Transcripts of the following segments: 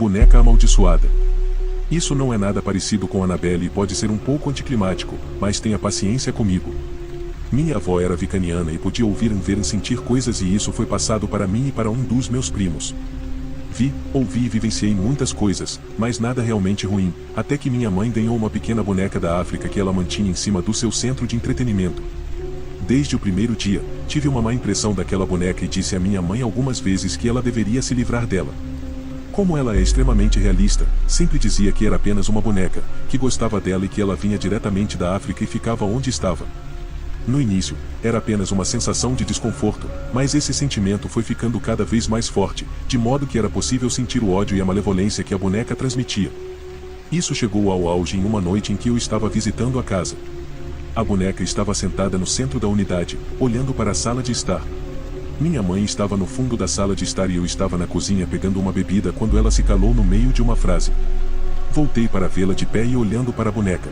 boneca amaldiçoada. Isso não é nada parecido com Annabelle e pode ser um pouco anticlimático, mas tenha paciência comigo. Minha avó era vicaniana e podia ouvir, ver e sentir coisas, e isso foi passado para mim e para um dos meus primos. Vi, ouvi e vivenciei muitas coisas, mas nada realmente ruim, até que minha mãe ganhou uma pequena boneca da África que ela mantinha em cima do seu centro de entretenimento. Desde o primeiro dia, tive uma má impressão daquela boneca e disse à minha mãe algumas vezes que ela deveria se livrar dela. Como ela é extremamente realista, sempre dizia que era apenas uma boneca, que gostava dela e que ela vinha diretamente da África e ficava onde estava. No início, era apenas uma sensação de desconforto, mas esse sentimento foi ficando cada vez mais forte, de modo que era possível sentir o ódio e a malevolência que a boneca transmitia. Isso chegou ao auge em uma noite em que eu estava visitando a casa. A boneca estava sentada no centro da unidade, olhando para a sala de estar. Minha mãe estava no fundo da sala de estar e eu estava na cozinha pegando uma bebida quando ela se calou no meio de uma frase. Voltei para vê-la de pé e olhando para a boneca.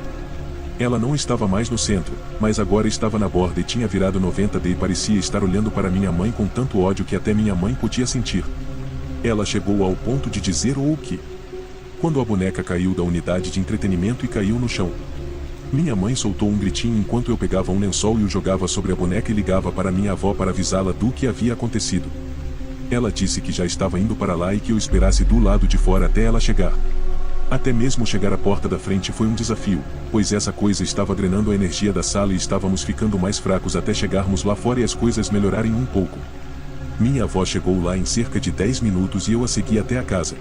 Ela não estava mais no centro, mas agora estava na borda e tinha virado 90° e parecia estar olhando para minha mãe com tanto ódio que até minha mãe podia sentir. Ela chegou ao ponto de dizer o que? Quando a boneca caiu da unidade de entretenimento e caiu no chão. Minha mãe soltou um gritinho enquanto eu pegava um lençol e o jogava sobre a boneca e ligava para minha avó para avisá-la do que havia acontecido. Ela disse que já estava indo para lá e que eu esperasse do lado de fora até ela chegar. Até mesmo chegar à porta da frente foi um desafio, pois essa coisa estava drenando a energia da sala e estávamos ficando mais fracos até chegarmos lá fora e as coisas melhorarem um pouco. Minha avó chegou lá em cerca de 10 minutos e eu a segui até a casa.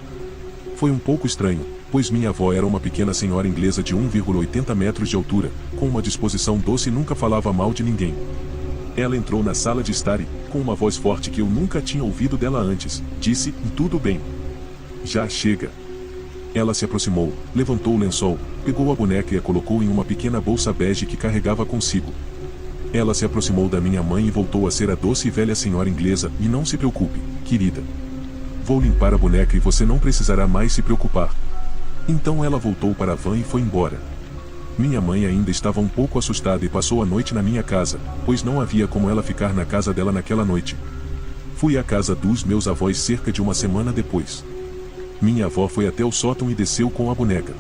Foi um pouco estranho, pois minha avó era uma pequena senhora inglesa de 1,80 metros de altura, com uma disposição doce e nunca falava mal de ninguém. Ela entrou na sala de estar e, com uma voz forte que eu nunca tinha ouvido dela antes, disse: "Tudo bem. Já chega." Ela se aproximou, levantou o lençol, pegou a boneca e a colocou em uma pequena bolsa bege que carregava consigo. Ela se aproximou da minha mãe e voltou a ser a doce e velha senhora inglesa: "E não se preocupe, querida. Vou limpar a boneca e você não precisará mais se preocupar." Então ela voltou para a van e foi embora. Minha mãe ainda estava um pouco assustada e passou a noite na minha casa, pois não havia como ela ficar na casa dela naquela noite. Fui à casa dos meus avós cerca de uma semana depois. Minha avó foi até o sótão e desceu com a boneca.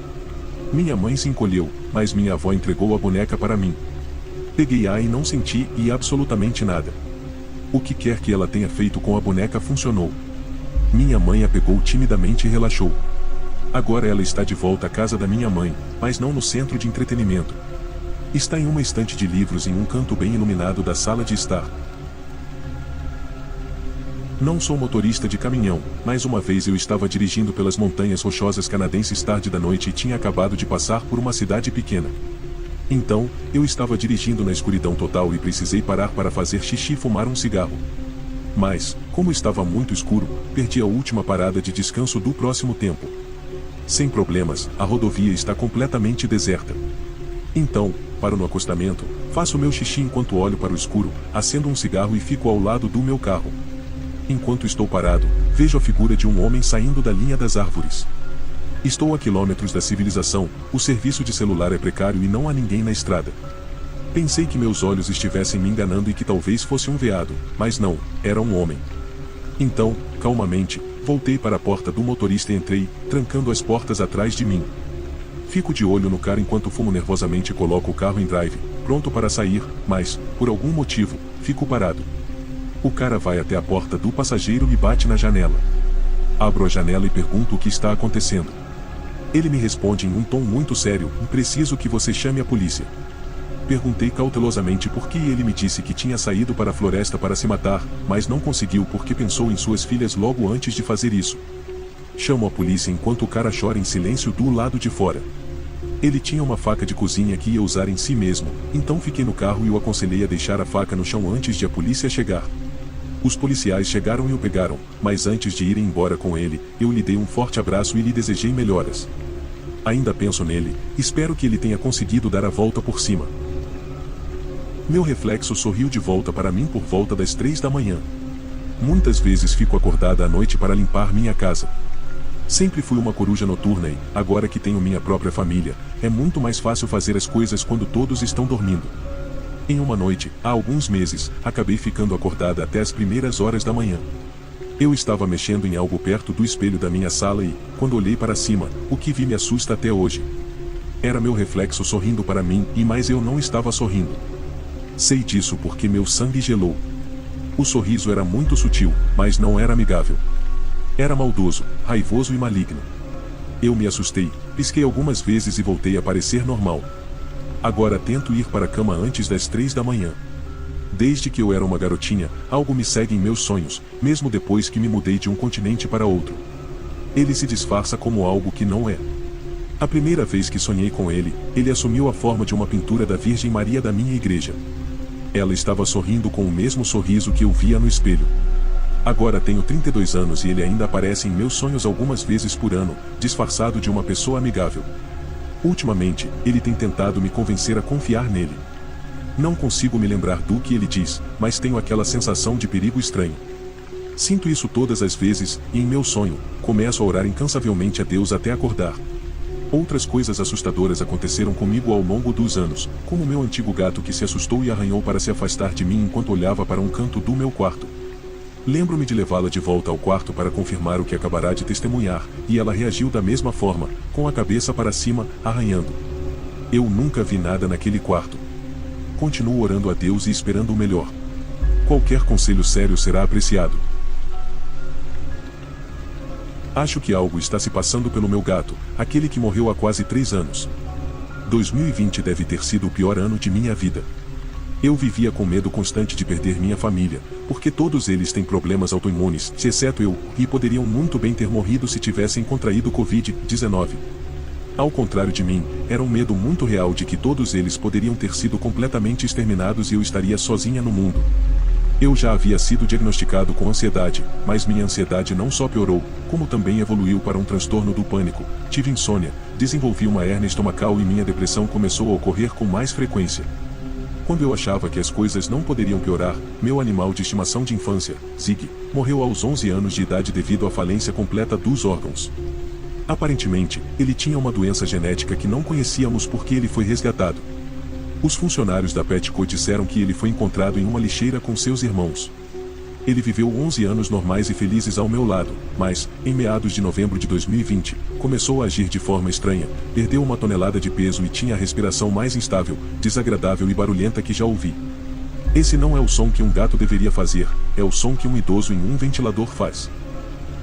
Minha mãe se encolheu, mas minha avó entregou a boneca para mim. Peguei-a e não senti absolutamente nada. O que quer que ela tenha feito com a boneca funcionou. Minha mãe a pegou timidamente e relaxou. Agora ela está de volta à casa da minha mãe, mas não no centro de entretenimento. Está em uma estante de livros em um canto bem iluminado da sala de estar. Não sou motorista de caminhão, mas uma vez eu estava dirigindo pelas montanhas rochosas canadenses tarde da noite e tinha acabado de passar por uma cidade pequena. Então, eu estava dirigindo na escuridão total e precisei parar para fazer xixi e fumar um cigarro. Mas, como estava muito escuro, perdi a última parada de descanso do próximo tempo. Sem problemas, a rodovia está completamente deserta. Então, paro no acostamento, faço meu xixi enquanto olho para o escuro, acendo um cigarro e fico ao lado do meu carro. Enquanto estou parado, vejo a figura de um homem saindo da linha das árvores. Estou a quilômetros da civilização, o serviço de celular é precário e não há ninguém na estrada. Pensei que meus olhos estivessem me enganando e que talvez fosse um veado, mas não, era um homem. Então, calmamente, voltei para a porta do motorista e entrei, trancando as portas atrás de mim. Fico de olho no cara enquanto fumo nervosamente e coloco o carro em drive, pronto para sair, mas, por algum motivo, fico parado. O cara vai até a porta do passageiro e bate na janela. Abro a janela e pergunto o que está acontecendo. Ele me responde em um tom muito sério: "Preciso que você chame a polícia." Perguntei cautelosamente por que ele me disse que tinha saído para a floresta para se matar, mas não conseguiu porque pensou em suas filhas logo antes de fazer isso. Chamo a polícia enquanto o cara chora em silêncio do lado de fora. Ele tinha uma faca de cozinha que ia usar em si mesmo, então fiquei no carro e o aconselhei a deixar a faca no chão antes de a polícia chegar. Os policiais chegaram e o pegaram, mas antes de irem embora com ele, eu lhe dei um forte abraço e lhe desejei melhoras. Ainda penso nele, espero que ele tenha conseguido dar a volta por cima. Meu reflexo sorriu de volta para mim por volta das 3 da manhã. Muitas vezes fico acordada à noite para limpar minha casa. Sempre fui uma coruja noturna e, agora que tenho minha própria família, é muito mais fácil fazer as coisas quando todos estão dormindo. Em uma noite, há alguns meses, acabei ficando acordada até as primeiras horas da manhã. Eu estava mexendo em algo perto do espelho da minha sala e, quando olhei para cima, o que vi me assusta até hoje. Era meu reflexo sorrindo para mim, mas eu não estava sorrindo. Sei disso porque meu sangue gelou. O sorriso era muito sutil, mas não era amigável. Era maldoso, raivoso e maligno. Eu me assustei, pisquei algumas vezes e voltei a parecer normal. Agora tento ir para a cama antes das 3 da manhã. Desde que eu era uma garotinha, algo me segue em meus sonhos, mesmo depois que me mudei de um continente para outro. Ele se disfarça como algo que não é. A primeira vez que sonhei com ele, ele assumiu a forma de uma pintura da Virgem Maria da minha igreja. Ela estava sorrindo com o mesmo sorriso que eu via no espelho. Agora tenho 32 anos e ele ainda aparece em meus sonhos algumas vezes por ano, disfarçado de uma pessoa amigável. Ultimamente, ele tem tentado me convencer a confiar nele. Não consigo me lembrar do que ele diz, mas tenho aquela sensação de perigo estranho. Sinto isso todas as vezes, e em meu sonho, começo a orar incansavelmente a Deus até acordar. Outras coisas assustadoras aconteceram comigo ao longo dos anos, como meu antigo gato que se assustou e arranhou para se afastar de mim enquanto olhava para um canto do meu quarto. Lembro-me de levá-la de volta ao quarto para confirmar o que acabará de testemunhar, e ela reagiu da mesma forma, com a cabeça para cima, arranhando. Eu nunca vi nada naquele quarto. Continuo orando a Deus e esperando o melhor. Qualquer conselho sério será apreciado. Acho que algo está se passando pelo meu gato, aquele que morreu há quase 3 anos. 2020 deve ter sido o pior ano de minha vida. Eu vivia com medo constante de perder minha família, porque todos eles têm problemas autoimunes, exceto eu, e poderiam muito bem ter morrido se tivessem contraído Covid-19. Ao contrário de mim, era um medo muito real de que todos eles poderiam ter sido completamente exterminados e eu estaria sozinha no mundo. Eu já havia sido diagnosticado com ansiedade, mas minha ansiedade não só piorou, como também evoluiu para um transtorno do pânico. Tive insônia, desenvolvi uma hérnia estomacal e minha depressão começou a ocorrer com mais frequência. Quando eu achava que as coisas não poderiam piorar, meu animal de estimação de infância, Zig, morreu aos 11 anos de idade devido à falência completa dos órgãos. Aparentemente, ele tinha uma doença genética que não conhecíamos porque ele foi resgatado. Os funcionários da Petco disseram que ele foi encontrado em uma lixeira com seus irmãos. Ele viveu 11 anos normais e felizes ao meu lado, mas, em meados de novembro de 2020, começou a agir de forma estranha, perdeu 1 tonelada de peso e tinha a respiração mais instável, desagradável e barulhenta que já ouvi. Esse não é o som que um gato deveria fazer, é o som que um idoso em um ventilador faz.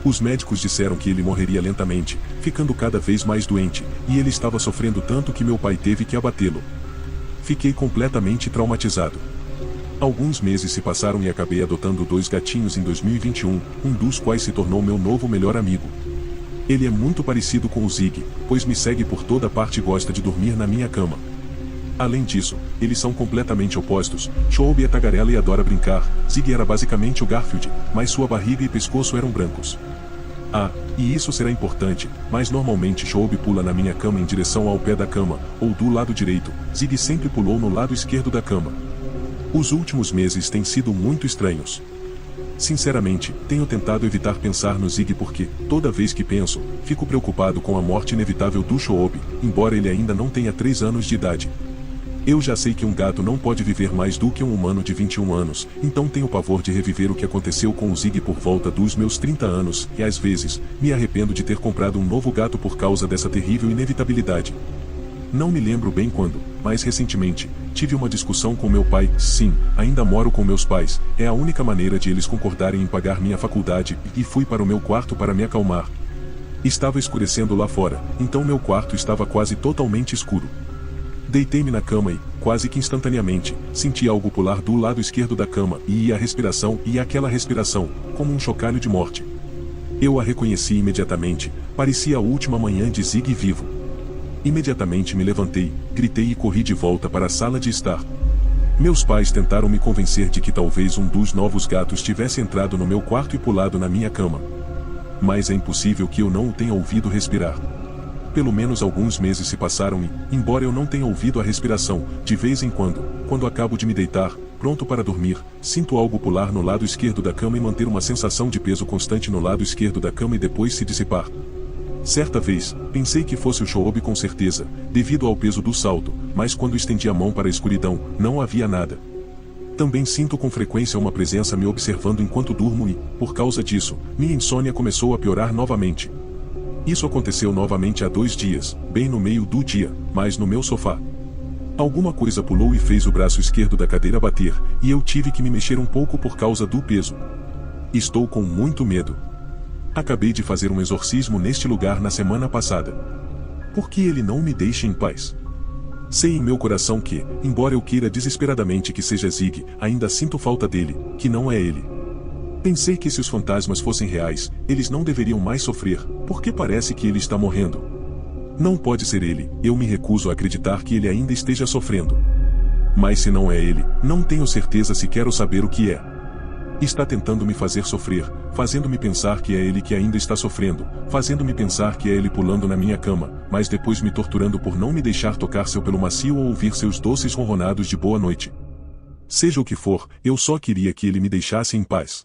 Os médicos disseram que ele morreria lentamente, ficando cada vez mais doente, e ele estava sofrendo tanto que meu pai teve que abatê-lo. Fiquei completamente traumatizado. Alguns meses se passaram e acabei adotando 2 gatinhos em 2021, um dos quais se tornou meu novo melhor amigo. Ele é muito parecido com o Zig, pois me segue por toda parte e gosta de dormir na minha cama. Além disso, eles são completamente opostos. Shoaib é tagarela e adora brincar. Zig era basicamente o Garfield, mas sua barriga e pescoço eram brancos. E isso será importante, mas normalmente Shoaib pula na minha cama em direção ao pé da cama, ou do lado direito. Zig sempre pulou no lado esquerdo da cama. Os últimos meses têm sido muito estranhos. Sinceramente, tenho tentado evitar pensar no Zig porque, toda vez que penso, fico preocupado com a morte inevitável do Shoaib, embora ele ainda não tenha 3 anos de idade. Eu já sei que um gato não pode viver mais do que um humano de 21 anos, então tenho pavor de reviver o que aconteceu com o Zig por volta dos meus 30 anos, e às vezes, me arrependo de ter comprado um novo gato por causa dessa terrível inevitabilidade. Não me lembro bem quando, mas recentemente, tive uma discussão com meu pai. Sim, ainda moro com meus pais, é a única maneira de eles concordarem em pagar minha faculdade, e fui para o meu quarto para me acalmar. Estava escurecendo lá fora, então meu quarto estava quase totalmente escuro. Deitei-me na cama e, quase que instantaneamente, senti algo pular do lado esquerdo da cama, e a respiração, e aquela respiração, como um chocalho de morte. Eu a reconheci imediatamente, parecia a última manhã de Zig vivo. Imediatamente me levantei, gritei e corri de volta para a sala de estar. Meus pais tentaram me convencer de que talvez um dos novos gatos tivesse entrado no meu quarto e pulado na minha cama. Mas é impossível que eu não o tenha ouvido respirar. Pelo menos alguns meses se passaram e, embora eu não tenha ouvido a respiração, de vez em quando acabo de me deitar, pronto para dormir, sinto algo pular no lado esquerdo da cama e manter uma sensação de peso constante no lado esquerdo da cama e depois se dissipar. Certa vez, pensei que fosse o Shoaib com certeza, devido ao peso do salto, mas quando estendi a mão para a escuridão, não havia nada. Também sinto com frequência uma presença me observando enquanto durmo e, por causa disso, minha insônia começou a piorar novamente. Isso aconteceu novamente há 2 dias, bem no meio do dia, mas no meu sofá. Alguma coisa pulou e fez o braço esquerdo da cadeira bater, e eu tive que me mexer um pouco por causa do peso. Estou com muito medo. Acabei de fazer um exorcismo neste lugar na semana passada. Por que ele não me deixa em paz? Sei em meu coração que, embora eu queira desesperadamente que seja Zig, ainda sinto falta dele, que não é ele. Pensei que se os fantasmas fossem reais, eles não deveriam mais sofrer, porque parece que ele está morrendo. Não pode ser ele, eu me recuso a acreditar que ele ainda esteja sofrendo. Mas se não é ele, não tenho certeza se quero saber o que é. Está tentando me fazer sofrer, fazendo-me pensar que é ele que ainda está sofrendo, fazendo-me pensar que é ele pulando na minha cama, mas depois me torturando por não me deixar tocar seu pelo macio ou ouvir seus doces ronronados de boa noite. Seja o que for, eu só queria que ele me deixasse em paz.